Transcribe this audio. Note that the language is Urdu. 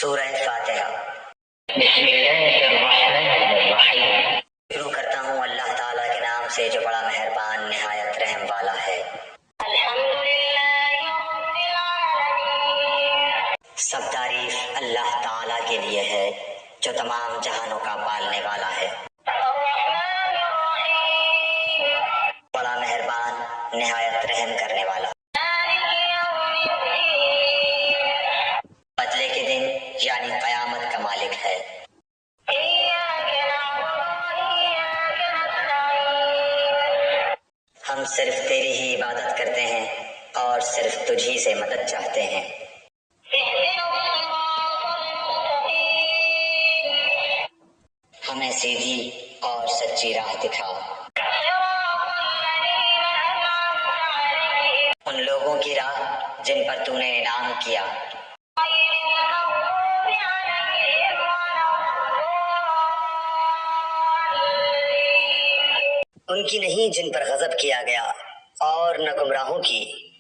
سورہ فاتحہ۔ بسم اللہ الرحمن الرحیم۔ شروع کرتا ہوں اللہ تعالیٰ کے نام سے جو بڑا مہربان نہایت رحم والا ہے۔ الحمدللہ رب العالمین۔ سب تعریف اللہ تعالیٰ کے لیے ہے جو تمام جہانوں کا پالنے والا ہے۔ الرحمن الرحیم۔ بڑا مہربان نہایت رحم کرنے والا۔ مالک یوم الدین۔ بدلے کے دن یعنی قیامت کا مالک ہے۔ ایاک نعبد و ایاک نستعین۔ ہم صرف تیری ہی عبادت کرتے ہیں اور صرف تجھی سے مدد چاہتے ہیں۔ اہدنا الصراط المستقیم۔ ہمیں سیدھی اور سچی راہ دکھا۔ صراط الذین انعمت علیہم ان لوگوں کی راہ جن پر تو نے انعام کیا۔ غیر المغضوب علیہم ولا الضالین۔ ان کی نہیں جن پر غضب کیا گیا اور نہ گمراہوں کی۔